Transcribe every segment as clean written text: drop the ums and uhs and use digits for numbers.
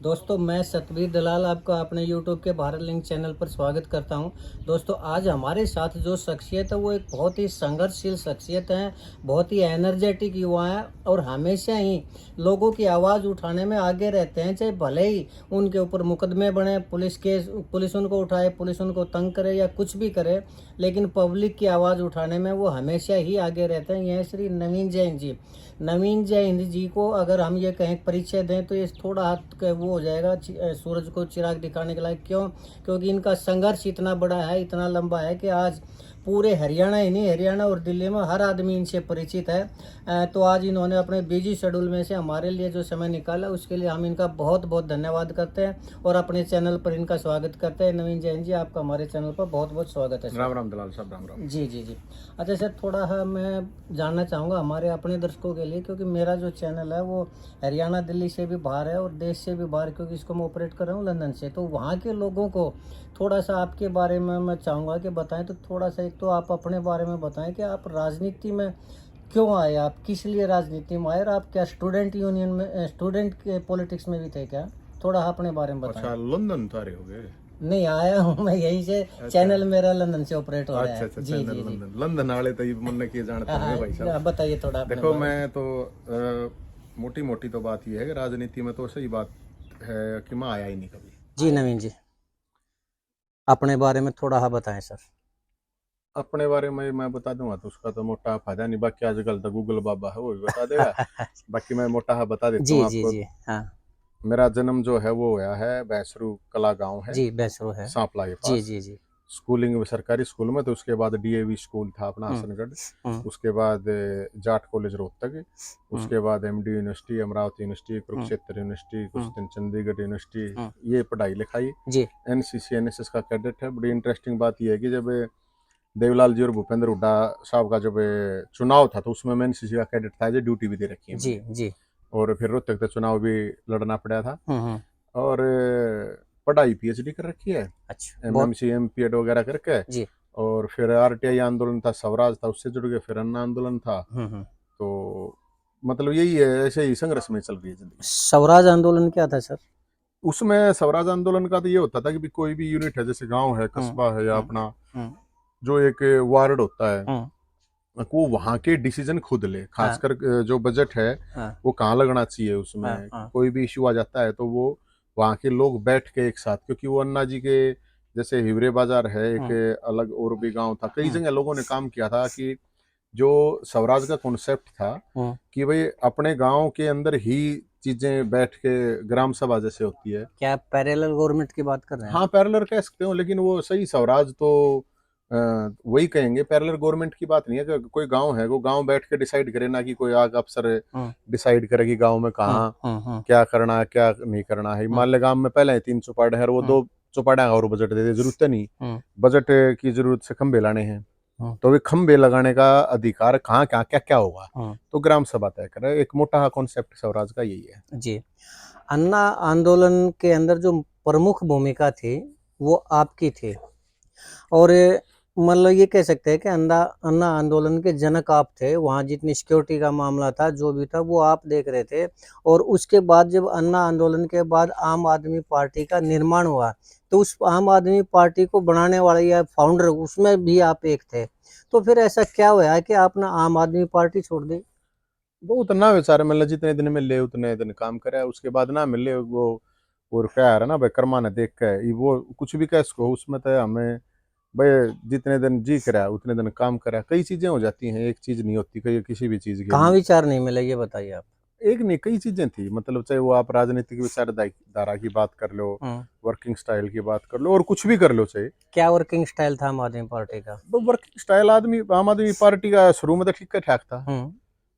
दोस्तों मैं सतबीर दलाल आपका अपने YouTube के भारत लिंक चैनल पर स्वागत करता हूं। दोस्तों आज हमारे साथ जो शख्सियत है वो एक बहुत ही संघर्षशील शख्सियत है, बहुत ही एनर्जेटिक युवा है और हमेशा ही लोगों की आवाज़ उठाने में आगे रहते हैं। चाहे भले ही उनके ऊपर मुकदमे बने, पुलिस उनको उठाए, पुलिस उनको तंग करे या कुछ भी करे, लेकिन पब्लिक की आवाज़ उठाने में वो हमेशा ही आगे रहते हैं। यह श्री नवीन जैन जी। नवीन जैन जी को अगर हम ये कहें परिचय दें तो ये थोड़ा हाथ वो हो जाएगा सूरज को चिराग दिखाने के लायक। क्यों? क्योंकि इनका संघर्ष इतना बड़ा है, इतना लंबा है कि आज पूरे हरियाणा ही नहीं, हरियाणा और दिल्ली में हर आदमी इनसे परिचित है। तो आज इन्होंने अपने बिजी शेड्यूल में से हमारे लिए जो समय निकाला उसके लिए हम इनका बहुत बहुत धन्यवाद करते हैं और अपने चैनल पर इनका स्वागत करते हैं। नवीन जैन जी, आपका हमारे चैनल पर बहुत बहुत स्वागत है। राम राम दलाल साहब, राम राम। जी जी जी। अच्छा सर, थोड़ा मैं जानना चाहूँगा हमारे अपने दर्शकों के लिए, क्योंकि मेरा जो चैनल है वो हरियाणा दिल्ली से भी बाहर है और देश से भी बाहर, क्योंकि इसको मैं ऑपरेट कर रहा हूँ लंदन से। तो वहाँ के लोगों को थोड़ा सा आपके बारे में मैं चाहूँगा कि बताएं। तो थोड़ा सा एक तो आप अपने बारे में बताएं कि आप राजनीति में क्यों आए, आप किस लिए राजनीति में आए और आप क्या स्टूडेंट यूनियन में, स्टूडेंट के पॉलिटिक्स में भी थे क्या? थोड़ा अपने बारे में बताएं। अच्छा, लंदन तारे हो गए? नहीं, आया हूँ मैं यहीं से। अच्छा। चैनल मेरा लंदन से ऑपरेट हो रहा है। अच्छा, जी चैनल जी जी। लंदन वाले तो ये मन के जानते हैं भाई साहब। बताइए थोड़ा अपने देखो, बारे में। मैं तो मोटी मोटी तो बात ये है कि राजनीति में तो सही बात है कि मैं आया ही नहीं कभी। जी नवीन जी, अपने बारे में थोड़ा हाँ बताएं सर। अपने बारे में मैं बता दूंगा तो उसका तो मोटा फायदा नहीं, बाकी आजकल तो गूगल बाबा है वो भी बता देगा। बाकी मैं मोटा हाँ बता देता जी हूँ जी आपको। जी। हाँ मेरा जन्म जो है वो हुआ है बैसरू कला गांव है, जी, बैसरो है। सांपला के जी पास। जी जी। स्कूलिंग सरकारी स्कूल में, तो उसके बाद डीएवी स्कूल था अपना हम्म हसनगढ़। हम्म उसके बाद जाट कॉलेज रोहतक। हम्म उसके बाद एमडी यूनिवर्सिटी, अमरावती यूनिवर्सिटी, हम्म कुरुक्षेत्र यूनिवर्सिटी, कुछ हम्म दिन चंडीगढ़ यूनिवर्सिटी। हम्म, ये पढ़ाई लिखाई। जी एनसीसी एनएसएस का कैडेट है। बड़ी इंटरेस्टिंग बात यह है कि जब देवलाल जी और भूपेंद्र हुड्डा साहब का जब चुनाव था तो उसमें मैं एनसीसी का कैडेट था, जो ड्यूटी भी दे रखी है जी मैंने। जी। और फिर रोहतक तक चुनाव भी लड़ना पड़ा था। हम्म। और पढ़ाई पीएचडी कर रखी है, अच्छा, बहुत। एमएमसी एमपीएड वगैरह करके। जी। और फिर आरटीआई आंदोलन था, स्वराज था, उससे जुड़ गए, फिर अन्ना आंदोलन था। हम्म। तो मतलब यही है, ऐसे ही संघर्ष में चल रही है जिंदगी। स्वराज आंदोलन क्या था सर? उसमें स्वराज आंदोलन का तो ये होता था कि भी कोई भी यूनिट है, जैसे गांव है, हम्म कस्बा है, या हम्म अपना हम्म जो एक वार्ड होता है, हम्म, वो वहाँ के डिसीजन खुद ले। हाँ खासकर जो बजट है हाँ वो कहाँ लगना चाहिए, हाँ उसमें हाँ। कोई भी इश्यू आ जाता है तो वो वहाँ के लोग बैठ के एक साथ, क्योंकि वो अन्ना जी के जैसे हिवरे बाजार है एक हम्म अलग, और भी गांव था, कई हम्म जगह लोगों ने काम किया था कि जो स्वराज का कॉन्सेप्ट था हम्म। कि भाई अपने गांव के अंदर ही चीजें बैठ के, ग्राम सभा जैसे होती है। क्या आप पैरेलल गवर्नमेंट की बात कर रहे हैं? हाँ, पैरेलल कह सकते हो, लेकिन वो सही स्वराज तो वही कहेंगे। पैरेलल गवर्नमेंट की बात नहीं है कि कोई गांव है वो गांव बैठ के डिसाइड करे, ना कि कोई आग अफसर हम्म डिसाइड करे कि गांव में कहाँ हम्म। क्या करना है क्या नहीं करना है। हम्म मान ले गांव में पहले ही 3 चौपाढ़ है और वो हम्म 2 चौपाढ़ा और बजट दे दे, जरूरत नहीं। हम्म बजट की जरूरत से खंबे लाने हैं, हम्म तो वे खंबे लगाने का अधिकार कहाँ कहाँ क्या क्या होगा, हम्म, तो ग्राम सभा तय करे। एक मोटा कॉन्सेप्ट स्वराज का यही है। जी। अन्ना आंदोलन के अंदर जो प्रमुख भूमिका थी वो आपकी थी, और मतलब ये कह सकते हैं कि अन्ना अन्ना आंदोलन के जनक आप थे। वहाँ जितनी सिक्योरिटी का मामला था, जो भी था, वो आप देख रहे थे। और उसके बाद जब अन्ना आंदोलन के बाद आम आदमी पार्टी का निर्माण हुआ, तो उस आम आदमी पार्टी को बनाने वाले या फाउंडर उसमें भी आप एक थे। तो फिर ऐसा क्या हुआ कि आपने आम आदमी पार्टी छोड़ दी? वो उतना बेचारे, मतलब जितने दिन मिले उतने दिन काम करे, उसके बाद ना मिले वो। और क्या है ना भाई, कर्मा ने देख के ये वो कुछ भी कह सको उसमें, तो हमें भाई जितने दिन जी करा उतने दिन काम करा। कई चीजें हो जाती हैं, एक चीज नहीं होती कई किसी भी चीज के कहाँ लिए। विचार नहीं मिले, ये बताइए आप। एक नहीं, कई चीजें थी, मतलब चाहे वो आप राजनीतिक विचारधारा की बात कर लो, वर्किंग स्टाइल की बात कर लो, और कुछ भी कर लो। चाहे क्या वर्किंग स्टाइल था आम आदमी पार्टी का? वो वर्किंग स्टाइल आम आदमी पार्टी का शुरू में तो ठीक ठाक था। हम्म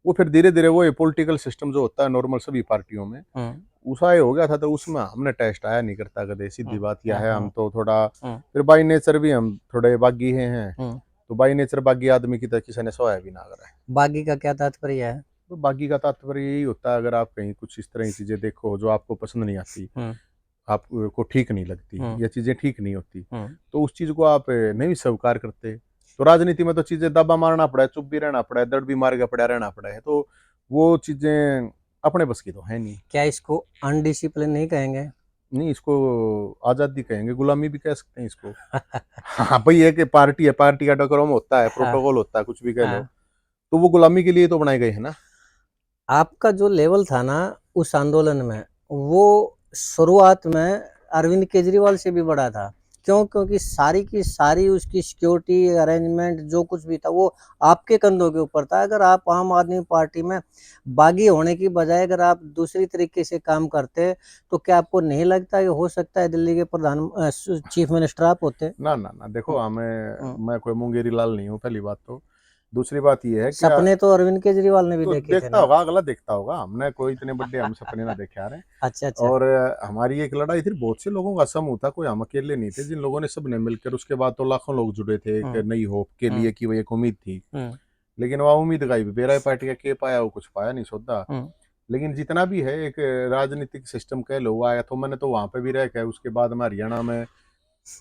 वो फिर धीरे धीरे वो पॉलिटिकल सिस्टम जो होता है नॉर्मल सभी पार्टियों में, हम्म उसा ये हो गया था, तो उसमें हमने टेस्ट आया नहीं करता कदे। सीधी बात यह है, हम हम्म तो थोड़ा हम्म फिर बाई नेचर भी हम थोड़े बागी हैं। हम्म। तो बाई नेचर बागी आदमी की तो किसी ने सोया भी ना करा है। बागी का क्या तात्पर्य है? तो बागी का तात्पर्य यही होता है, अगर आप कहीं कुछ इस तरह की चीजें देखो जो आपको पसंद नहीं आती, हम्म आपको ठीक नहीं लगती, हम्म या चीजें ठीक नहीं होती, हम्म। तो उस चीज को आप नहीं स्वीकार करते। तो राजनीति में तो चीजें दबा मारना पड़ा है, चुप भी रहना पड़ा है, दर्द भी मार के पड़ा रहना पड़ा है। तो वो चीजें अपने बस की तो है नहीं। क्या इसको अनडिसिप्लिन नहीं कहेंगे? नहीं, इसको आजादी कहेंगे, गुलामी भी कह सकते हैं इसको। हाँ भाई, ये कि पार्टी है, पार्टी का डेकोरम होता है, हाँ प्रोटोकॉल होता है, कुछ भी कह लो, हाँ। तो वो गुलामी के लिए तो बनाए गए हैं ना। आपका जो लेवल था ना उस आंदोलन में, वो शुरुआत में अरविंद केजरीवाल से भी बड़ा था। क्यों? क्योंकि सारी की सारी उसकी सिक्योरिटी अरेंजमेंट जो कुछ भी था वो आपके कंधों के ऊपर था। अगर आप आम आदमी पार्टी में बागी होने की बजाय अगर आप दूसरी तरीके से काम करते, तो क्या आपको नहीं लगता कि हो सकता है दिल्ली के चीफ मिनिस्टर आप होते? ना ना ना, देखो हम्म, हम्म। मैं कोई मुंगेरी लाल नहीं हूँ, पहली बात तो। दूसरी बात ये है कि सपने तो अरविंद केजरीवाल ने भी तो देखे थे देखता ना। होगा, अगला देखता होगा, हमने कोई इतने बड़े हम सपने ना देखे आ रहे हैं। अच्छा अच्छा। और हमारी एक लड़ाई थी, बहुत से लोगों का समूह था, कोई हम अकेले नहीं थे, जिन लोगों ने सबने मिलकर, उसके बाद तो लाखों लोग जुड़े थे एक हम्म नई होप के हम्म लिए, कि वो एक उम्मीद थी। हम्म लेकिन वह उम्मीद गाई भी, बेरा पार्टी का के पाया, वो कुछ पाया नहीं सौदा। हम्म लेकिन जितना भी है एक राजनीतिक सिस्टम कह लो, वो आया, तो मैंने तो वहां पे भी रह के, उसके बाद मैं हरियाणा में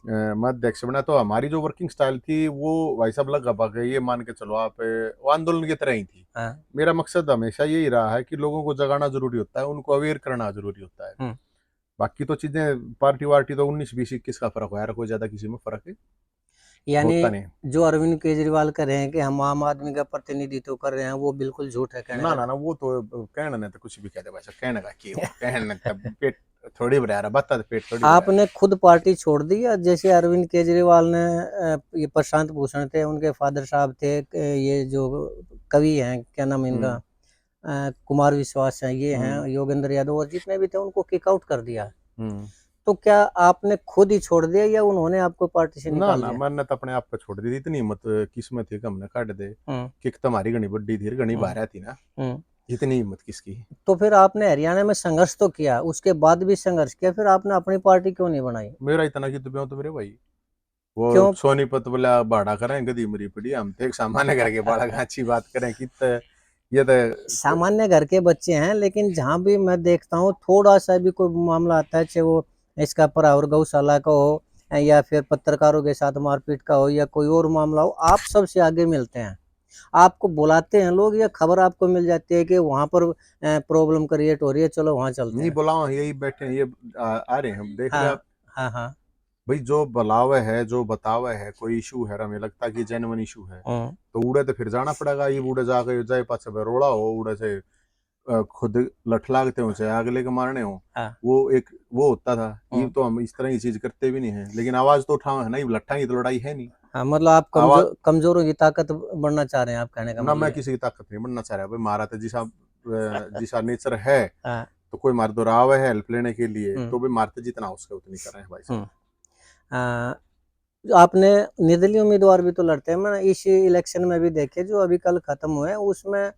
मैं अध्यक्ष बना, तो हमारी जो वर्किंग स्टाइल थी वो भाई साहब लगभग ये मान के चलो आप, वो आंदोलन की तरह ही थी। हाँ। मेरा मकसद हमेशा यही रहा है कि लोगों को जगाना जरूरी होता है, उनको अवेयर करना जरूरी होता है। हम्म। बाकी तो चीजें पार्टी वार्टी तो 19 20 21 का फर्क हो यार, कोई ज्यादा किसी में फर्क है यानी होता नहीं। जो अरविंद केजरीवाल कर रहे हैं कि हम आम आदमी का प्रतिनिधित्व कर रहे हैं, वो बिल्कुल झूठ है कहने ना का। ना ना, वो तो कहने ने तो कुछ भी कहते भाई, कहने का की हुआ, कहने तब पेट थोड़ी भरा रहा, बता पेट थोड़ी भरा रहा। आपने खुद पार्टी छोड़ दी, या जैसे अरविंद केजरीवाल ने ये प्रशांत भूषण थे, उनके फादर साहब थे, ये जो कवि हैं, क्या नाम है इनका, हम्म कुमार विश्वास हैं, ये हैं हम्म योगेंद्र यादव, और जितने भी थे उनको किक आउट कर दिया। हम्म। तो क्या आपने खुद ही छोड़ दिया या उन्होंने आपको पार्टी से ना निकाल ना, दिया? मैंने तो अपने आप को छोड़ दी थी, इतनी हिम्मत किस्मत थी कि हमने काट दे। हम्म किक तो हमारी घनी बड्डी थी, घनी हम्म बाहर थी ना, हम्म। इतनी हिम्मत किसकी। तो फिर आपने हरियाणा में संघर्ष तो किया, उसके बाद भी संघर्ष किया, फिर आपने अपनी पार्टी क्यों नहीं बनाई? मेरा इतना की तो मेरे भाई, वो क्यों? सोनीपत बोला भाड़ा करें, गदी मरी पड़ी, हम तो एक सामान्य करके बड़ा अच्छी बात करें कि ये तो सामान्य घर के बच्चे हैं, लेकिन जहां भी मैं देखता हूँ थोड़ा सा भी कोई मामला आता है, चाहे वो इसका परावर गौशाला का हो, या फिर पत्रकारों के साथ मारपीट का हो, या कोई और मामला हो, आप सबसे आगे मिलते हैं। आपको बुलाते हैं लोग, या खबर आपको मिल जाती है कि वहां पर प्रॉब्लम क्रिएट हो रही है, चलो वहां चलते नहीं हैं। बुलाओ, यही बैठे हैं, ये आ रहे हैं, हम देख रहे हैं हाँ आप। हाँ हाँ। भाई जो बुलावे है, जो बतावे है, कोई इशू है, हमें लगता है कि जेन्युइन इशू है, हम्म, तो उड़े तो फिर जाना पड़ेगा। ये उड़े जाके जाए पास रोड़ा हो, उड़े से खुद लठ लागते हो, चाहे अगले के मारने हो, हाँ। वो एक वो होता था। ये हम्म, तो हम इस तरह की चीज करते भी नहीं है, लेकिन आवाज तो उठाओ है ना, ये लट्ठा की तो लड़ाई है नहीं। हाँ, मतलब आप आवाज, कमजोरों की ताकत बढ़ना चाह रहे हैं, आप कहने का ना मतलब मैं है। किसी की ताकत नहीं बनना चाह रहा भाई, मारा तो जिसा नेचर है, हाँ। तो कोई मार दो रहा है हेल्प लेने के लिए, हम्म तो भी मारते जितना हो सके उतनी कर रहे हैं भाई साहब। हम्म। आपने निर्दलीय उम्मीदवार भी तो लड़ते हैं, मैं इस इलेक्शन में भी देखे जो अभी कल खत्म हुए, उसमें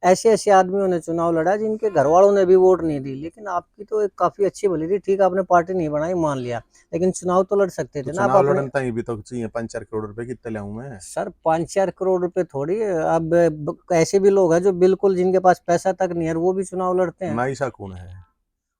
ऐसे ऐसे आदमियों ने चुनाव लड़ा जिनके घर वालों ने भी वोट नहीं दी, लेकिन आपकी तो एक काफी अच्छी भली थी, ठीक आपने पार्टी नहीं बनाई मान लिया, लेकिन चुनाव तो लड़ सकते तो थे ना आप चुनाव अपने। लड़न तक भी तो चाहिए, 5 4 करोड़ रुपए कितने लाऊं मैं। सर 5 4 करोड़ रुपए थोड़ी है। अब ऐसे भी लोग हैं जो बिल्कुल जिनके पास पैसा तक नहीं है, वो भी चुनाव लड़ते हैं। नाइसा कौन है?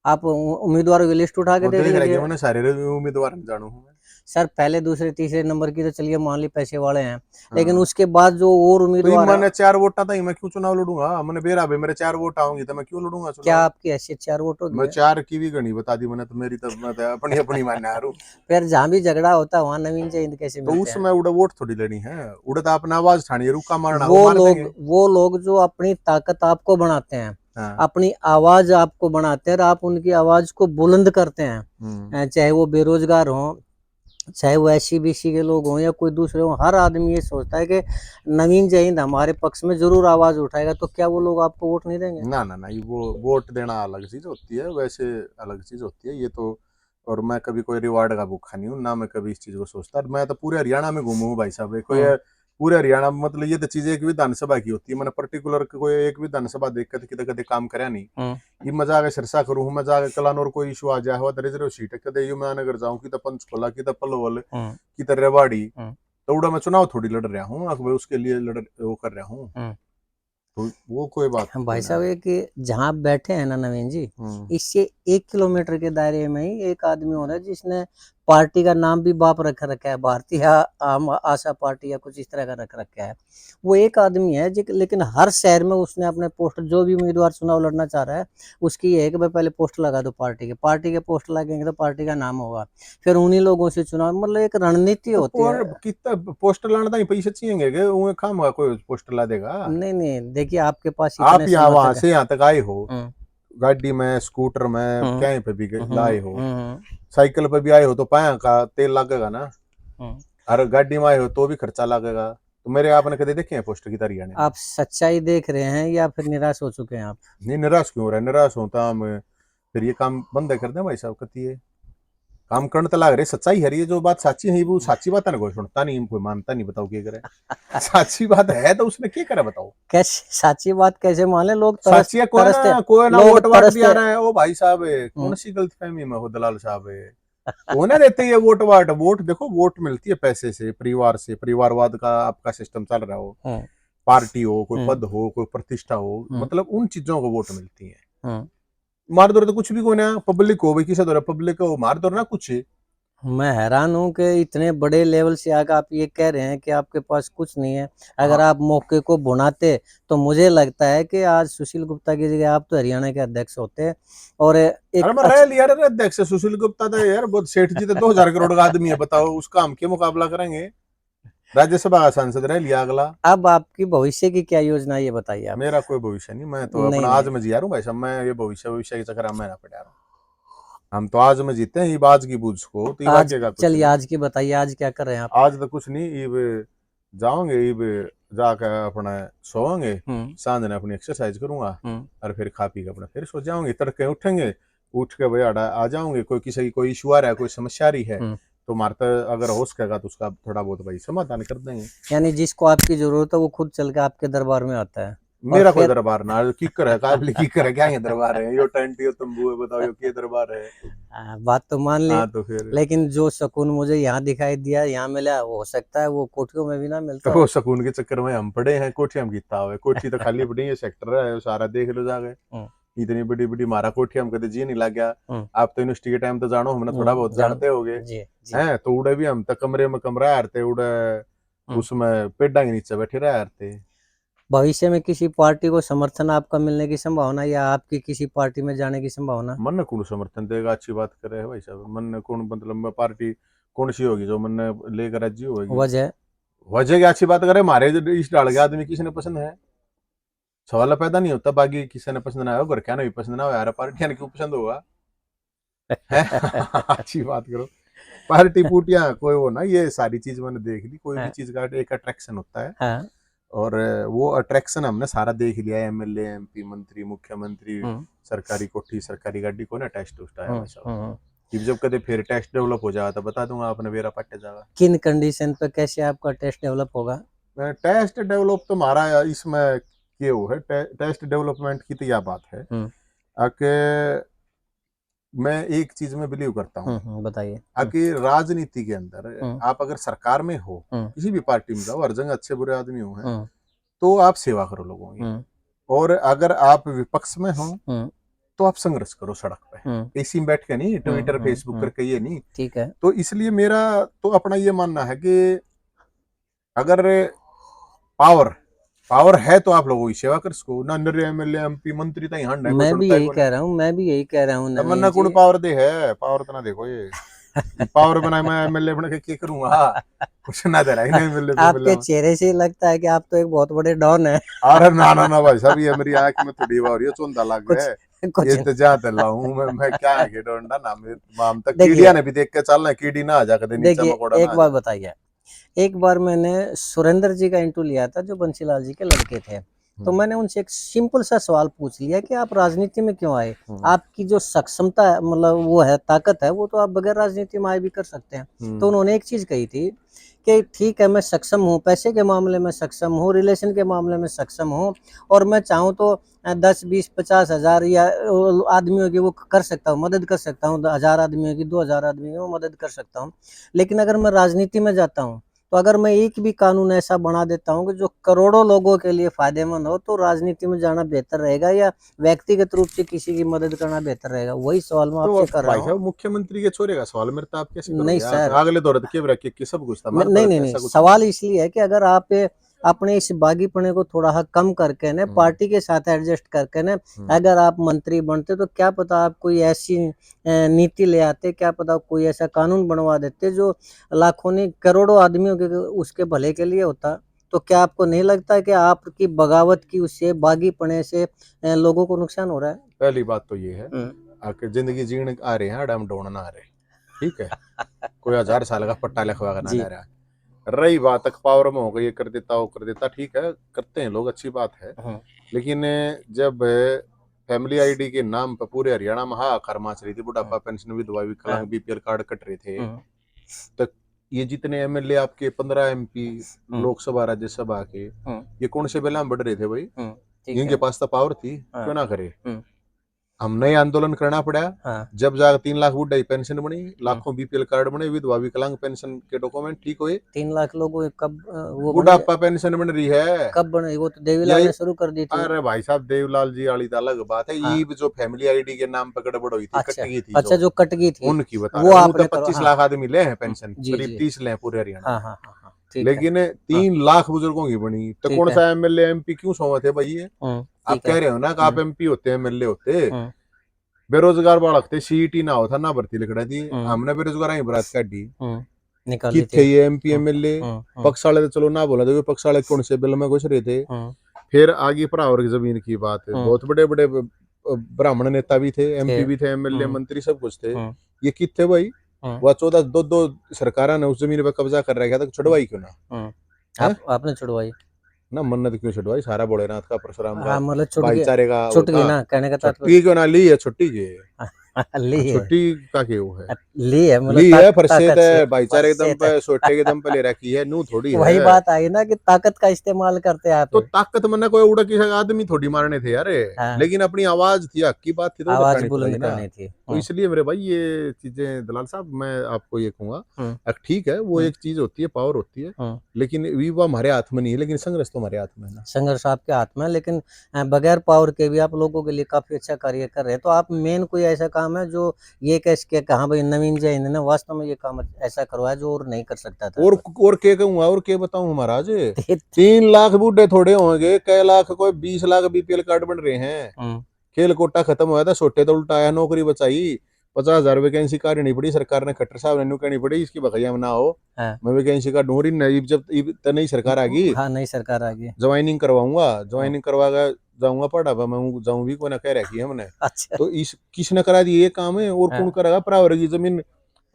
आप उम्मीदवारों की लिस्ट उठा के वो देख देख रहे कि लीजिए। मैंने सारे उम्मीदवार में जानू हूँ मैं। सर पहले दूसरे तीसरे नंबर की तो चलिए मान ली पैसे वाले हैं, लेकिन हाँ, उसके बाद जो और तो ये उम्मीदवार है। मैंने 4 वोटा था, मैं क्यों चुनाव लड़ूंगा? मैंने बेरा भाई, मेरे 4 वोट आऊंगी तो मैं क्यों लड़ूंगा क्या चुनाव? आपकी हैसियत 4 वोटों की मैं है? 4 की भी गणी बता दी मैंने, तो मेरी तो मैं तो अपनी अपनी मानने आ रू। फिर जहां भी झगड़ा होता है वहां नवीन जयंत कैसे तो मिलते हैं? उसमें उड़े वोट थोड़ी लेनी है, उड़े तो अपना आवाज ठानी, रुका मारना वो मार देंगे। वो लोग जो अपनी ताकत आपको बनाते हैं, हाँ। अपनी आवाज आपको बनाते हैं, और आप उनकी आवाज को बुलंद करते हैं, हम्म। चाहे वो बेरोजगार हो, चाहे वो एससी बीसी के लोग हों, या कोई दूसरे हों, हर आदमी ये सोचता है कि नवीन जयंत हमारे पक्ष में जरूर आवाज उठाएगा, तो क्या वो लोग आपको वोट नहीं देंगे? ना ना ना, ये वो वोट देना अलग चीज होती है, वैसे अलग चीज होती है ये तो। और मैं कभी कोई रिवार्ड का भूखा नहीं हूँ ना, मैं कभी इस चीज को सोचता। मैं तो पूरे हरियाणा में घूमू हूँ भाई साहब, कोई हम्म पूरे हरियाणा में, मतलब ये तो चीज एक विधानसभा की होती है, मैंने पर्टिकुलर कोई एक विधानसभा देख कर कितने कदे काम कराया नहीं। हम्म ये मैं जाके सिरसा करूँ, मैं जाके कलानौर कोई इशू आ जाए, हुआ रिजर्व सीट है कदे, यू मैं नगर जाऊँ कि पंचकुला की पलवल हम्म की रेवाड़ी, हम्म तो उड़ा मैं चुनाव थोड़ी लड़ रहा हूँ, उसके लिए लड़ वो कर रहा हूँ, हम्म। तो वो कोई बात हम कोई भाई ना साहब है। ये कि जहाँ आप बैठे हैं ना नवीन जी, हम्म इससे 1 किलोमीटर के दायरे में ही एक आदमी हो रहा है जिसने पार्टी का नाम भी बाप रख रखा है, भारतीय आम आशा पार्टी या कुछ इस तरह का रख रखा है। वो एक आदमी है लेकिन हर शहर में उसने अपने पोस्टर, जो भी उम्मीदवार चुनाव लड़ना चाह रहा है उसकी ये है कि भाई पहले पोस्टर लगा दो पार्टी के पोस्टर लगेंगे तो पार्टी का नाम होगा, फिर उन्हीं लोगों से चुनाव, मतलब एक रणनीति तो होती है। कितना पोस्टर लाना था, पैसे चाहिए के वो खाम कोई पोस्टर ला देगा। नहीं नहीं, देखिए आपके पास आप इतने यहाँ वहां समर्थक से यहाँ तक आए हो, है। गाड़ी में, स्कूटर में, हम्म कहीं पे भी लाए हो, हम्म साइकिल पे भी आए हो तो पाया का तेल लगेगा ना, हम्म। और गाड़ी में आए हो तो भी खर्चा लगेगा। तो मेरे आपने कदे देखे हैं पोस्टर की हरियाणा में? आप सच्चाई देख रहे हैं या फिर निराश हो चुके हैं आप? नहीं, निराश क्यों हो रहा है? निराश होता हम फिर ये काम बंद कर दें भाई साहब, कती है काम करने तो लग रहे, सच्चाई है, ये जो बात साची है वो साची बात है ना, कोई सुनता नहीं, कोई मानता नहीं, बताओ क्या करे। साची बात है तो उसने क्या करा बताओ। कैसे साची बात कैसे मान ले? लोग साची है तरसते, कोई ना लोग वोट वाट भी तरसते। आ रहा है, ओ भाई साहब कौन सी गलतफहमी में हो दलाल साहब है, होने देते ये वोट वाट। वोट देखो, वोट मिलती है पैसे से, परिवार से, परिवारवाद का आपका सिस्टम चल रहा हो, हम्म पार्टी हो, कोई हम्म पद हो, कोई प्रतिष्ठा हो, हम्म मतलब उन चीजों को वोट मिलती है। हम्म। मार दो तो कुछ भी कोई ना, पब्लिक हो भाई, किसी दो पब्लिक हो, मार दो ना कुछ। मैं हैरान हूँ कि इतने बड़े लेवल से आकर आप ये कह रहे हैं कि आपके पास कुछ नहीं है। अगर हाँ, आप मौके को भुनाते तो मुझे लगता है कि आज सुशील गुप्ता की जगह आप तो हरियाणा के अध्यक्ष होते। और अरे एक मैं रह लिया रे अध्यक्ष सुशील गुप्ता था यार, बहुत सेठ जी तो 2000 करोड़ का आदमी है, बताओ उसका हम क्या मुकाबला करेंगे। राज्यसभा का सांसद रह लिया अगला। अब आपकी भविष्य की क्या योजना है ये बताइए आप। मेरा कोई भविष्य नहीं, मैं तो नहीं अपना आज नहीं। में जिया रहा हूँ भाई साहब, मैं ये भविष्य के चक्कर में ना पड़ा रहा हूँ। हम तो आज में जीते हैं, ये बाज की बूझ को तो ये आज भाग्य का कुछ चलिए, नहीं। आज की बताइए, आज क्या कर रहे हैं आप? आज तो कुछ नहीं, इब जाओगे, इब जाकर अपना सोओगे, हम्म सांझ ने अपनी एक्सरसाइज करूंगा, हम्म और फिर खा पी के अपना फिर सो जाओगे, तड़के उठेंगे, उठ के भाई आ जाओगे, कोई किसी की कोई इशू आ रहा है, कोई समस्या आ रही है, हम्म। तो मारता अगर हो सकेगा तो उसका थोड़ा बहुत भाई समाधान कर देंगे। यानी जिसको आपकी जरूरत है वो खुद चल के आपके दरबार में आता है और मेरा कोई फिर दरबार ना, किकर है, काबली किकर है, क्या ये दरबार है, यो टेंट यो तंबू है, बताओ यो क्या दरबार है। बात तो मान ली। हाँ तो फिर लेकिन जो सुकून मुझे यहाँ दिखाई दिया, यहाँ मिला, वो हो सकता है वो कोठियों में भी ना मिलता तो हो। सुकून के चक्कर में हम पड़े हैं, कोठी हम गीता हुए, कोठी तो खाली पड़ी है, सेक्टर है सारा देख लो जाके, हम्म इतनी बड़ी बड़ी मारा कोठी हम कदे जी नहीं लग गया। हम्म आप तो यूनिवर्सिटी के टाइम तो जानो, हमने थोड़ा बहुत जान जानते होगे जी जी। हैं, तो उड़े भी हम तो कमरे में कमरा हारते उड़े, हम्म। उसमें पेडा के नीचे बैठे रहे हारते। भविष्य में किसी पार्टी को समर्थन आपका मिलने की संभावना या आपकी किसी पार्टी में जाने की संभावना? मन कौन समर्थन देगा, अच्छी बात करे है भाई साहब, मन कौन, मतलब पार्टी कौन सी होगी जो मन लेकर राज्य होगी। वजह? वजह क्या, अच्छी बात करे, हमारे इस डाल के आदमी किसी ने पसंद है, सवाल पैदा नहीं होता, बाकी किसी ने पसंद ना आया, घर क्या ना भी पसंद ना हो यार, पार्टी क्यों पसंद होगा है। अच्छी बात करो, पार्टी पुटिया कोई हो ना, ये सारी चीज मैंने देख ली, कोई भी हाँ चीज का एक अट्रैक्शन होता है, हाँ। और वो अट्रैक्शन हमने सारा देख लिया है, एमएलए, एमपी, मंत्री, मुख्यमंत्री, हम्म सरकारी कोठी, सरकारी गाड़ी को ना टेस्ट उस्ट आया भाई साहब। हम्म। कि जब कदे फिर टेस्ट डेवलप हो जाएगा तो बता दूंगा आपने, मेरा पट्टे जाएगा। किन कंडीशन पे कैसे आपका टेस्ट डेवलप होगा? टेस्ट डेवलप तो हमारा इसमें ये वो है, टेस्ट डेवलपमेंट की तो यह बात है हम्म कि मैं एक चीज में बिलीव करता हूँ, बताइए। कि राजनीति के अंदर हम्म आप अगर सरकार में हो, हम्म किसी भी पार्टी में जाओ, हर जगह अच्छे बुरे आदमी हो हैं, हम्म तो आप सेवा करो लोगों की, हम्म और अगर आप विपक्ष में हो हम्म तो आप संघर्ष करो सड़क पे, इसी में बैठ के नहीं, ट्विटर फेसबुक करके ये नहीं। ठीक है। तो इसलिए मेरा तो अपना ये मानना है कि अगर पावर पावर है तो आप लोगों की सेवा कर सको ना, नरे एमएलए एमपी मंत्री तो यहाँ है, कोई मैं भी सुनता है यही को कह नहीं। रहा हूँ, मैं भी यही कह रहा हूँ तमन्ना नवीन कौन जी। पावर दे है, पावर तो ना देखो ये पावर बना, मैं एमएलए बना के क्या करूंगा, कुछ ना दे रहा है एमएलए आपके चेहरे से ही लगता है कि आप तो एक बहुत बड़े डॉन है। अरे ना ना ना भाई साहब, ये मेरी आंख में थोड़ी हो रही है, चौंधा लग कुछ है, कुछ ये तो जहाँ तक लाऊं मैं क्या है कि डोंडा ना, हम तक कीड़िया देखिए ने भी देख के चलना, कीड़ी ना आ जा कदे नीचे देखिए, मकोड़ा ना एक आ बार जा। बताइए। एक बार मैंने सुरेंद्र जी का इंटरव्यू लिया था जो बंसीलाल जी के लड़के थे। तो हम्म मैंने उनसे एक सिंपल सा सवाल पूछ लिया कि आप राजनीति में क्यों आए? हम्म आपकी जो सक्षमता है, मतलब वो है, ताकत है, वो तो आप बगैर राजनीति में आए भी कर सकते हैं। तो हम्म उन्होंने एक चीज कही थी कि ठीक है, मैं सक्षम हूँ, पैसे के मामले में सक्षम हूँ, रिलेशन के मामले में सक्षम हूँ, और मैं चाहूँ तो 10 20 50 हजार या आदमियों की वो कर सकता हूँ, मदद कर सकता हूँ, 1000 आदमियों की, 2000 आदमियों की वो मदद कर सकता हूँ। लेकिन अगर मैं राजनीति में जाता हूँ तो अगर मैं एक भी कानून ऐसा बना देता हूँ कि जो करोड़ों लोगों के लिए फायदेमंद हो, तो राजनीति में जाना बेहतर रहेगा या व्यक्तिगत रूप से किसी की मदद करना बेहतर रहेगा? वही सवाल मैं तो आपसे अब कर रहा भाई साहब हूँ। मुख्यमंत्री के छोरे का सवाल मेरे तो आप कैसे नहीं करोगे आप सर, अगले दौर के रखे कि सब कुछ था हमारे नहीं दौर नहीं पे नहीं, ऐसा कुछ नहीं सवाल है। इसलिए है कि अगर आप अपने इस बागीपने को थोड़ा कम करके ना पार्टी के साथ एडजस्ट करके ना अगर आप मंत्री बनते, तो क्या पता आप कोई ऐसी नीति ले आते, क्या पता कोई ऐसा कानून बनवा देते जो लाखों नहीं करोड़ों आदमियों के उसके भले के लिए होता। तो क्या आपको नहीं लगता कि आपकी बगावत की उससे बागीपने से लोगों को नुकसान हो रहा है? पहली बात तो ये है हम्म। आके जिंदगी जीने आ रहे हैं अडम ढूंढना आ रहे हैं, ठीक है, कोई 1000 साल का पट्टा लिखवा कर ना जी। ले रहा है। रही बात तक पावर में होगा ये कर देता वो कर देता, ठीक है करते हैं लोग, अच्छी बात है। हम्म। लेकिन जब फैमिली आईडी के नाम पर पूरे हरियाणा में हाहाकार मच रही थी, बुढ़ापा पेंशन विधवा विकलांग बीपीएल कार्ड कट रहे थे, हम्म। तो ये जितने एमएलए आपके 15 एमपी लोकसभा राज्यसभा के, ये कौन से बेला में बढ़ रहे थे भाई? ठीक इनके है। पास तो पावर थी, हाँ। क्यों ना करे? हम्म। हमने ही आंदोलन करना पड़ा। हाँ। जब जाकर 3 लाख बुढ़ाई पेंशन बनी, लाखों बीपीएल कार्ड बने, विधवा विकलांग पेंशन के डॉक्यूमेंट ठीक हुए, 3 लाख लोगों के कब वो बनी? बुढ़ापा पेंशन बन रही है। कब बनी? वो तो देवीलाल यही ने शुरू कर दी थी। अरे भाई साहब देवलाल जी वाली तो अलग बात है, हाँ। ये जो फैमिली आईडी के नाम पर गड़बड़ हुई थी, अच्छा, कटगी थी अच्छा, जो जो कट गई थी उनकी बता वो रहे हूँ, तो आपने करो। 25 हाँ। लाख आदमी ले हैं पेंशन, जी करीब जी। 30 ले हैं पूरे हरियाणा हाँ में। हाँ हाँ हाँ, ठीक है। लेकिन हाँ 3 लाख बुजुर्गों की बनी, तो ठीक कौन है। सा एमएलए एमपी क्यों सोवत है भाई ये? आप ठीक है। कह रहे हो ना कि आप एमपी होते एमएलए होते, हम्म। बेरोजगार बालक थे, सीईटी ना होता ना भर्ती लिखड़ा थी, हम्म। हमने बेरोजगार ही बरात काटी। निकाली कित थी। थे ये एमपी एमएलए? हम्म। पक्ष वाले तो चलो ना बोला, देखो पक्ष वाले कौन से बिल में घुस रहे थे। हम्म। फिर आगे भरावर की जमीन की बात है, बहुत बड़े बड़े ब्राह्मण नेता भी थे, एमपी भी थे, एमएलए मंत्री सब कुछ थे। ये कित थे भाई? वह 14 दो सरकार ने उस जमीन पर कब्जा कर रखा था, छुड़वाई क्यों ना? है आपने छुड़वाई ना, मन्नत क्यों छुड़वाई? सारा भोलेनाथ का परशुराम का हाँ, मतलब छुट गया, भाईचारे का वो छुट गई था। ना, कहने का छुट्टी तात्पर्य। क्यों ना ली है? छुट्टी की ली है। छुट्टी का क्यों है? ली है मतलब ली है ताकत फरसेत से। है, भाईचारे के दम फरसेत है। पे सोटे के दम पे ले रखी है, नू थोड़ी वही है। बात आई ना कि ताकत का इस्तेमाल करते हैं आप। तो ताकत मना कोई उड़ा किसी आदमी थोड़ी मारने थे यार, हाँ, लेकिन अपनी आवाज थी, हक की बात थी तो वो आवाज उठानी बुलंद पड़ेगी ना। करनी थी। तो इसलिए मेरे भाई ये चीजें दलाल साहब मैं आपको ये कहूंगा, हम्म। ठीक है वो हम्म। एक चीज होती है, पावर होती है, हम्म। लेकिन वो हमारे हाथ में नहीं है, लेकिन संघर्ष तो हमारे हाथ में है ना। संघर्ष आपके हाथ में है, लेकिन बगैर पावर के भी आप लोगों के लिए काफी अच्छा कार्य कर रहे हैं। तो आप मेन कोई ऐसा काम है जो ये कह सके कहा भाई नवीन जैन ने वास्तव में ये काम ऐसा करवाया जो और नहीं कर सकता था? और क्या कहूंगा और क्या बताऊं महाराज? 3 लाख बूढ़े थोड़े होंगे, कै लाख कोई 20 लाख बीपीएल कार्ड बन रहे हैं। खेल कोटा खत्म हुआ था, सोटे तो उल्टाया, नौकरी बचाई, 50,000 वैकेंसी काटनी पड़ी सरकार ने, खट्टर साहब ने कहनी पड़ी इसकी बखैया में ना हो। हाँ। मैं वैकेंसी का ढूंढ रही, जब नई सरकार आ गई हाँ, नई सरकार आ गई। ज्वाइनिंग करवाऊंगा, ज्वाइनिंग करवा कर जाऊंगा पढ़ा मैं जाऊं भी कोई ना कह रखी है हमने। अच्छा। तो इस किसने करा दी ये काम है? और कौन हाँ करेगा? बराबर की जमीन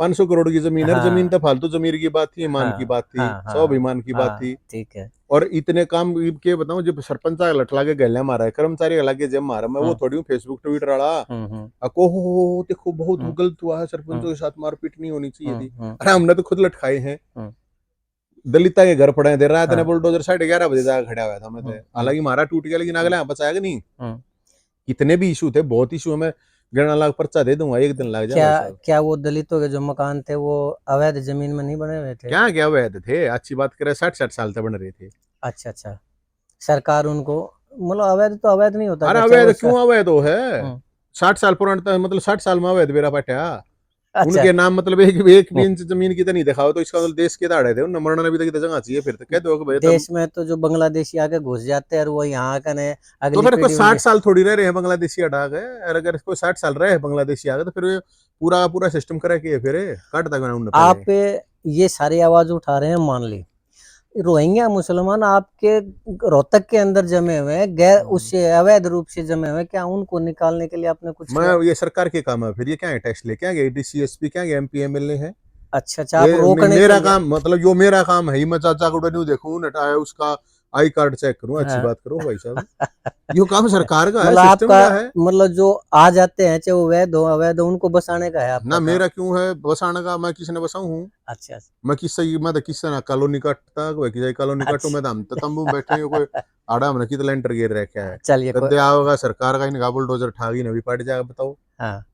500 करोड़ की जमीन है, जमीन हाँ तो फालतू जमीन की बात थी, ईमान की हाँ बात थी, हाँ हाँ स्वाभिमान की बात हाँ, थी। ठीक है। और इतने काम के बताऊं, जब सरपंच लठ लागे गले मारा है, कर्मचारी लागे जब मारा, मैं वो थोड़ी हूँ फेसबुक ट्विटर वाला अको हो देखो बहुत गलत हुआ है, सरपंचों के साथ मारपीट नहीं होनी चाहिए थी। अरे हमने तो खुद लटकाए हैं, दलिता के घर पड़े हैं, देर रात ने बुलडोजर 11:30 जाकर खड़ा हुआ था मैं तो, हालांकि मारा टूट गया, लेकिन अगले बचाया नहीं। कितने भी इशू थे, बहुत इशू, मैं 11 लाख पर्चा दे दूंगा, एक दिन लग जाए भाई साहब। क्या वो दलितों के जो मकान थे वो अवैध जमीन में नहीं बने हुए थे? क्या क्या वैध थे? अच्छी बात करे, 60-60 साल तक बन रहे थे। अच्छा अच्छा, सरकार उनको मतलब अवैध तो अवैध नहीं होता अरे क्या, चाहे अवैध वो क्यों अवैध हो है? हम्म। 60 साल पुराना, मतलब 60 साल में अवैध बेरा पाटा अच्छा। उनके नाम, मतलब एक भी इंच जमीन की तो नहीं दिखाओ, तो इसका मतलब देश के दाड़े थे उन मरना भी तो जगह चाहिए, फिर तो कह दो कि भाई तब। देश में तो जो बांग्लादेशी आके घुस जाते हैं और वो यहाँ का ने तो अगली फिर कोई पीढ़ी 60 उनकी। साल थोड़ी रह रहे हैं बांग्लादेशी हटा गए, और अगर कोई 60 साल रहे बांग्लादेशी आ गए, तो फिर ये पूरा पूरा सिस्टम करे कि फिर काटता क्यों ना उन्हें आप पहले। ये सारी आवाज उठा रहे हैं, मान ली रोहिंग्या मुसलमान आपके रोहतक के अंदर जमे हुए हैं, गैर उससे अवैध रूप से जमे हुए हैं, क्या उनको निकालने के लिए आपने कुछ मैं किया? ये सरकार के काम है, फिर ये क्या है? टैक्स ले क्या गए? डीसीएसपी क्या गए? एमपी एमएलए है? अच्छा अच्छा, आप ये रोकने के मेरा लिए। काम, मतलब जो मेरा काम है, मैं चाचा को नहीं देखूं, नटाया उसका आई कार्ड चेक करूं, अच्छी हाँ। बात करूं भाई साहब। यो काम सरकार का है, मतलब सिस्टम आपका का है। मतलब जो आ जाते हैं चाहे वो वैध हो अवैध हो उनको बसाने का है आपका ना काम? मेरा क्यों है बसाने का? मैं किसने बसाऊं हूँ? अच्छा मैं किससे, मैं तो किससे ना कॉलोनी काटता, कोई किसी कॉलोनी काटू, मैं अच्छा। तो हम तो तंबू में बैठे हैं, कोई आड़ा हमने कितना लेंटर गिर रखा है, चलिए कद्दे आओगा सरकार का इनका बुलडोजर ठागी ने भी पट जाएगा, बताओ। हाँ,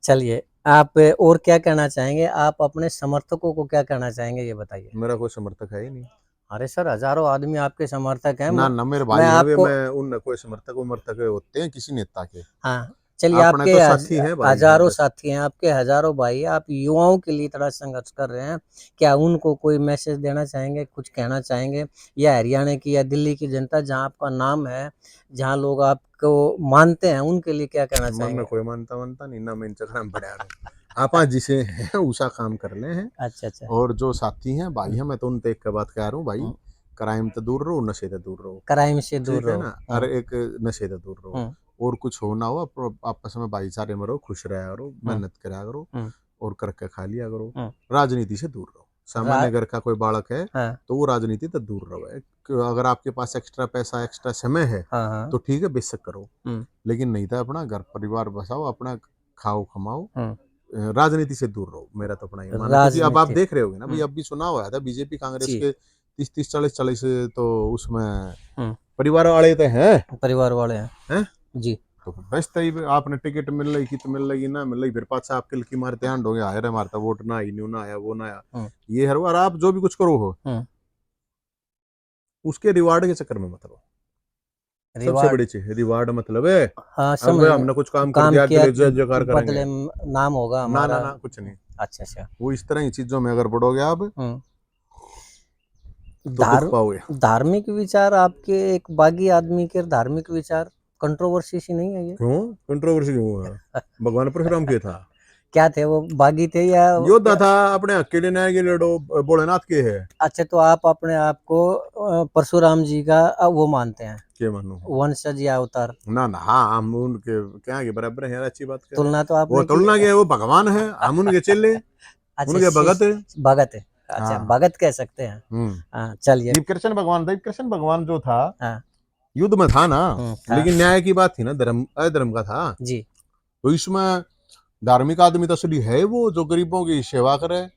चलिए आप और क्या कहना चाहेंगे? आप अपने समर्थकों को क्या कहना चाहेंगे, ये बताइए? मेरा कोई समर्थक है ही नहीं। अरे सर, हज़ारों आदमी आपके समर्थक हैं। ना ना मेरे मैं भाई है वे, आपको मैं उन कोई समर्थक उमर्थक होते हैं किसी नेता के। हाँ, चलिए अपने आपके तो साथी हैं, भाई हैं हज़ारों बस। साथी हैं, आपके हज़ारों भाई हैं, आप युवाओं के लिए इतना संघर्ष कर रहे हैं, क्या उनको कोई मैसेज देना चाहेंगे, कुछ कहना चाहेंगे? या हरियाणा की या दिल्ली की जनता जहाँ आपका नाम है, जहाँ लोग आपको मानते हैं, उनके लिए क्या कहना मरना चाहेंगे? कोई मानता वानता नहीं ना, मैं इन चक्कर में पड़ा रहा। आपा जिसे हैं उसा काम कर ले हैं। अच्छा, अच्छा। और जो साथी हैं भाई हैं, मैं तो उनसे एक बात कह रहा हूँ भाई, हुँ, क्राइम तो दूर रहो, नशे तो दूर रहो। क्राइम से दूर ठीक है रहो। ना, हुँ, अरे एक नशे तो दूर रहो। हुँ, और कुछ हो ना हो आपस में भाईचारे में रहो, खुश रहा करो, हुँ, मेहनत करा करो हुँ, और करके खा लिया करो। हुँ। राजनीति से दूर रहो। रा सामान्य घर का कोई बालक है हाँ, तो वो राजनीति तो दूर रहे। अगर आपके पास एक्स्ट्रा पैसा एक्स्ट्रा समय है हाँ, तो हाँ। ठीक है, बेशक करो। हुँ, लेकिन नहीं था, अपना घर परिवार बसाओ, अपना खाओ कमाओ। हुँ। राजनीति से दूर रहो, मेरा तो अपना ये मानना है। क्योंकि अब आप राजनीति। देख रहे होगे ना भाई, हुँ, अब भी चुनाव हुआ था बीजेपी कांग्रेस जी। के 30-30 40-40, तो उसमें हुँ, परिवार वाले तो हैं। परिवार वाले हैं। हैं जी। तो बस तई आपने टिकट मिल रही की तो मिल रही ना मिल रही, फिर पाछा आप किल की मारते आंड हो गया, अरे मारता वोट ना आई, न्यू ना आया, वो ना आया, हुँ, ये हर बार आप जो भी कुछ करो हो हुँ। उसके रिवार्ड के चक्कर में मत रहो। सबसे रिवार्ड। बड़ी चीज रिवार्ड मतलब है। हाँ, अब समझ हमने कुछ काम कर काम दिया किया दिले कि जय जयकार करेंगे। बदले नाम होगा ना ना हमारा। ना कुछ नहीं। अच्छा, अच्छा। वो इस तरह की चीजों में अगर बढ़ोगे आप हुँ। तो धार दुख पाओगे। धार्मिक विचार आपके, एक बागी आदमी के धार्मिक विचार, कंट्रोवर्सी सी नहीं है ये? क्यों कंट्रोवर्सी क्यों हुआ? भगवान परशुराम के था, क्या थे वो, बागी थे या योद्धा क्या? था, अपने अकेले न्याय के लड़ो, भोलेनाथ के है। अच्छा, तो आप अपने आप को परशुराम जी का वो मानते हैं, के मानो? वंशज या अवतार? ना ना, हाँ हम उनके क्या के बराबर है यार, अच्छी बात कर रहे हैं। तुलना तो वो आपने की। तुलना के वो भगवान है, हम उनके चेले, अच्छा, उनके भगत है। भगत है। अच्छा, हाँ। भगत कह सकते हैं। हम्म। हाँ, चलिए। दीप कृष्ण भगवान जो था हाँ। युद्ध में था ना, था। लेकिन न्याय की बात थी ना, धर्म अधर्म का था। जी। तो इसमें धार्मिक आदमी तो असली है वो, जो गरीबों की सेवा करे, हुँ,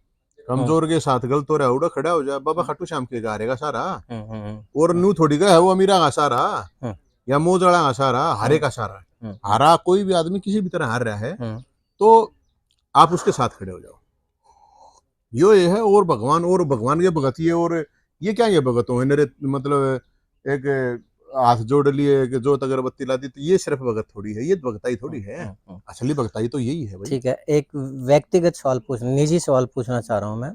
कमजोर के साथ गलत हो रहा है उड़ा खड़ा हो जाए, बाबा खाटू श्याम के गा रहेगा सारा। हुँ, हुँ, हुँ, और हुँ, नू थोड़ी का है वो अमीरा का सारा हुँ, या मोजड़ा का सारा, हारे हुँ, का सारा। हुँ, हारा कोई भी आदमी किसी भी तरह हार रहा है हुँ, तो आप उसके साथ खड़े हो जाओ। ये है। और भगवान के भगत ये, और ये क्या, ये भगत हो मेरे मतलब एक हाथ जोड़ लिए कि जोत अगरबत्ती ला दी, तो ये सिर्फ भगत थोड़ी है, ये भगताई हुँ, थोड़ी है। हुँ, हुँ। असली भगताई तो यही है भाई। ठीक है, एक व्यक्तिगत सवाल निजी सवाल पूछना चाह रहा हूँ मैं।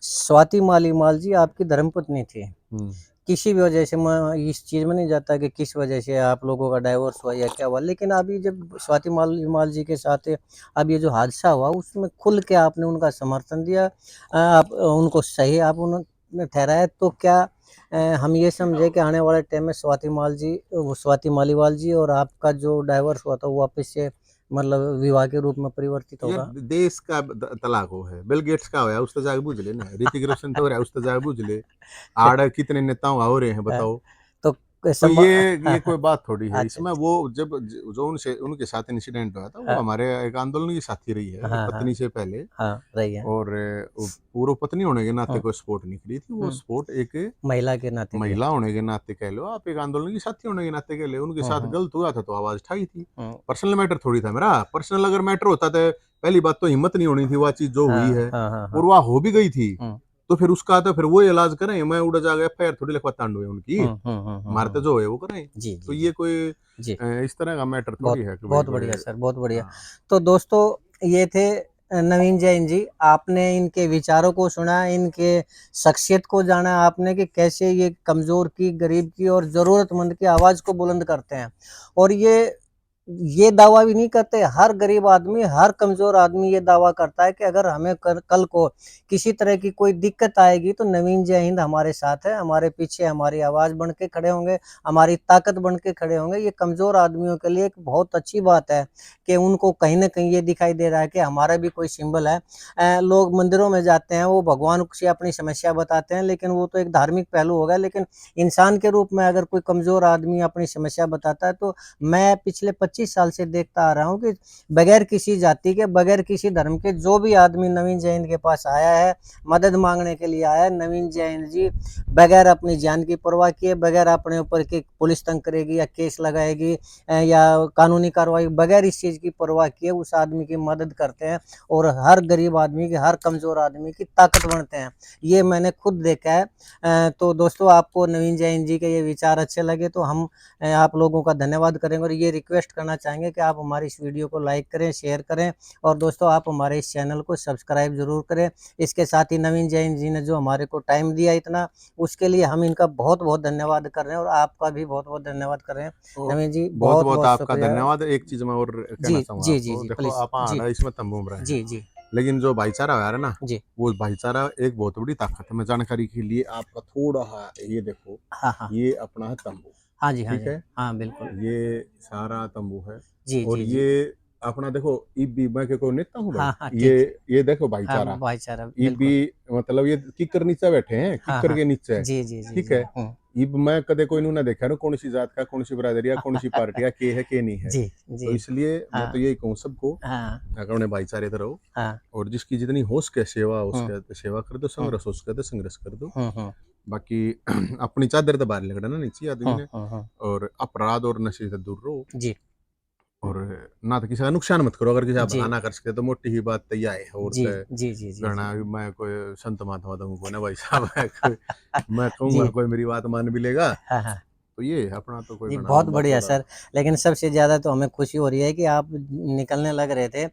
स्वाति मालीवाल जी आपकी धर्मपत्नी थी। हम्म। किसी भी वजह से, मैं इस चीज़ में नहीं जाता कि किस वजह से आप लोगों का डाइवोर्स हुआ या क्या हुआ, लेकिन अभी जब स्वाति मालीवाल जी के साथ अब ये जो हादसा हुआ, उसमें खुल के आपने उनका समर्थन दिया, आप उनको सही आप उन्होंने ठहराया, तो क्या हम ये समझे कि आने वाले टाइम में स्वाति मालीवाल जी और आपका जो डाइवोर्स हुआ था वो वापस से मतलब विवाह के रूप में परिवर्तित ये होगा? देश का तलाक हो है, बिल गेट्स का होया उस तो जाके बुझ ले ना, ऋतिक रोशन तो हो रहा है उस तो जाके बुझ ले, आड़ कितने नेताओं का हो रहे हैं अ, बताओ। तो तो संभा ये कोई बात थोड़ी है अच्छा, इसमें। वो जब जो उनसे उनके साथ इंसिडेंट हुआ था, वो हाँ, हमारे एक आंदोलन की साथी रही है हाँ, हाँ, पत्नी से पहले। हाँ, रही है। और वो पूर्व पत्नी होने के नाते हुँ, कोई सपोर्ट नहीं करी थी, वो हुँ, सपोर्ट एक महिला के नाते किया। महिला होने के नाते कह लो, आप एक आंदोलन की साथी होने के नाते कह लो, उनके हुँ, साथ हुँ, गलत हुआ था तो आवाज उठाई थी। हुँ, पर्सनल मैटर थोड़ी था मेरा, पर्सनल अगर मैटर होता तो पहली बात तो हिम्मत नहीं होनी थी वह चीज जो हुई हाँ, है। हाँ, हाँ, और हाँ, वह हो भी गई थी हुँ, तो फिर उसका तो फिर वो इलाज करें, मैं उड़ा जाएगा FIR थोड़ी लिखवा तांडू है उनकी, हुँ, हुँ, हुँ, हुँ, मारते हुँ। जो है वो करें। जी, तो जी, ये जी, कोई जी। इस तरह का मैटर बहुत थोड़ी है कि भाई बहुत कोई। बढ़िया सर, बहुत बढ़िया। हाँ। तो दोस्तों, ये थे नवीन जैन जी। आपने इनके विचारों को सुना, इनके शख्सियत को जाना आपने कि कैसे ये कमज़ोर की, गरीब की और ज़रूरतमंद की आवाज़ को बुलंद करते हैं। और ये दावा भी नहीं करते, हर गरीब आदमी, हर कमज़ोर आदमी ये दावा करता है कि अगर हमें कल को किसी तरह की कोई दिक्कत आएगी तो नवीन जय हिंद हमारे साथ है, हमारे पीछे हमारी आवाज़ बन के खड़े होंगे, हमारी ताकत बन के खड़े होंगे। ये कमज़ोर आदमियों के लिए एक बहुत अच्छी बात है कि उनको कहीं न कहीं ये दिखाई दे रहा है कि हमारा भी कोई सिंबल है। लोग मंदिरों में जाते हैं, वो भगवान से अपनी समस्या बताते हैं, लेकिन वो तो एक धार्मिक पहलू हो गया, लेकिन इंसान के रूप में अगर कोई कमज़ोर आदमी अपनी समस्या बताता है, तो मैं पिछले 25 25 साल से देखता आ रहा हूँ कि बगैर किसी जाति के, बगैर किसी धर्म के, जो भी आदमी नवीन जैन के पास आया है, मदद मांगने के लिए आया है, नवीन जैन जी बगैर अपनी जान की परवाह किए, बगैर अपने ऊपर की पुलिस तंग करेगी या केस लगाएगी या कानूनी कार्रवाई, बगैर इस चीज़ की परवाह किए उस आदमी की मदद करते हैं और हर गरीब आदमी की, हर कमज़ोर आदमी की ताकत बनते हैं। ये मैंने खुद देखा है। तो दोस्तों, आपको नवीन जैन जी के ये विचार अच्छे लगे तो हम आप लोगों का धन्यवाद करेंगे और ये रिक्वेस्ट करना चाहेंगे कि आप हमारी इस वीडियो को लाइक करें, शेयर करें और दोस्तों आप हमारे इस चैनल को सब्सक्राइब ज़रूर करें। इसके साथ ही नवीन जैन जी ने जो हमारे को टाइम दिया इतना, उसके लिए हम इनका बहुत-बहुत धन्यवाद कर रहे हैं और आपका भी बहुत-बहुत धन्यवाद कर रहे हैं। ओ, नवीन जी बहुत बहुत बहुत-बहुत आपका शुक्रिया। धन्यवाद। एक चीज मैं और जी, कहना चाहूंगा जी, जी, आपको, जी, देखो प्लीज़। आप जी, आड़ा इसमें तंबू में रहे हैं, जी, जी। लेकिन जो भाईचारा है ना, जी। वो भाईचारा एक बहुत बड़ी ताकत है। मैं जानकारी के लिए आपका थोड़ा ये देखो, हाँ, हाँ। ये अपना है तंबू, हाँ जी, हाँ ठीक जी। है, हाँ, बिल्कुल। ये सारा तंबू है जी, और जी, जी। ये अपना देखो ईब मैं के को नेता हूँ भाई, हाँ, हाँ, ठीक है। ये देखो हाँ, भाईचारा, भाईचारा ईब बिल्कुल। भी मतलब ये किकर नीचे बैठे हैं, हाँ, किकर हाँ। के नीचे, जी, जी, जी, ठीक जी। है। हुँ। ईब मैं कदे कोई नू ना देखा ना, कौन सी जात का, कौन सी बिरादरी या कौन सी पार्टी या के है के नहीं है। जी, तो जी। इसलिए मैं तो हाँ, यही कहूँ सबको, हाँ, अपने भाईचारे से रहो हाँ। और जिसकी जितनी हो सके सेवा हो हुँ, सके तो सेवा कर दो, हुँ, संघर्ष हो सके तो संघर्ष कर दो। हुँ, हुँ, बाकी अपनी चादर तो बाहर लगना नहीं चाहिए आदमी हुँ, ने, हुँ, हुँ। और अपराध और नशे से दूर रहो जी, और ना तो किसी का नुकसान मत करो। अगर किसी का जी, भला ना कर सके तो मोटी ही बात तो यह है, और जी, क्या जी, जी, जी, जी। करना है। मैं कोई संत महात्मा दूंगा को ना भाई साहब है कोई, मैं कहूंगा जी, कोई मेरी बात मान भी लेगा, हाँ, हाँ। तो ये है अपना तो कोई जी, बना बहुत लंबा बढ़िया चौड़ा। सर। लेकिन सबसे ज़्यादा तो हमें खुशी हो रही है कि आप निकलने लग रहे थे।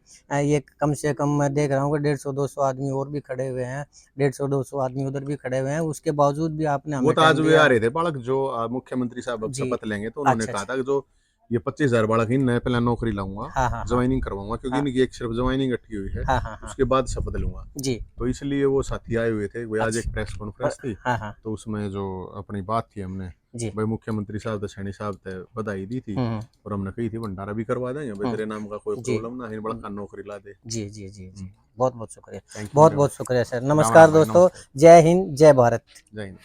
ये कम से कम मैं देख रहा हूँ कि 150-200 आदमी और भी खड़े हुए हैं। 150-200 आदमी उधर भी खड़े हुए हैं। उसके बावजूद भी आपने वो हमें तो आज टाइम वे आ दिया। रहे थे बालक, जो मुख्यमंत्री साहब अब जी। शपथ लेंगे तो उन्होंने अच्छा, कहा अच्छा। था कि जो ये 25,000 बालक इन नए पहले नौकरी लाऊंगा, हाँ, हाँ, हाँ। ज्वाइनिंग करवाऊंगा, क्योंकि हाँ, इनकी एक सिर्फ ज्वाइनिंग अटकी हुई है, हाँ, हाँ, हाँ। उसके बाद शपथ लूंगा। जी। तो इसलिए वो साथी आए हुए थे। वो आज एक अच्छा। प्रेस ब कॉन्फ्रेंस थी, हाँ, हाँ। तो उसमें जो अपनी बात थी हमने, जी। भाई मुख्यमंत्री साहब थे, सैनी साहब थे, बधाई दी थी हुँ, हुँ। और हमने कही थी भंडारा भी करवा देंगे भाई, हुँ। तेरे नाम का कोई जी। प्रॉब्लम ना है, बड़ा नौकरी ला दे। जी, जी, जी, जी। हम्म, बहुत-बहुत शुक्रिया। थैंक यू मेरे भाई। बहुत-बहुत शुक्रिया सर। राम नमस्कार राम भाई, दोस्तों। नमस्ते। जय हिंद, जय भारत। जय हिंद।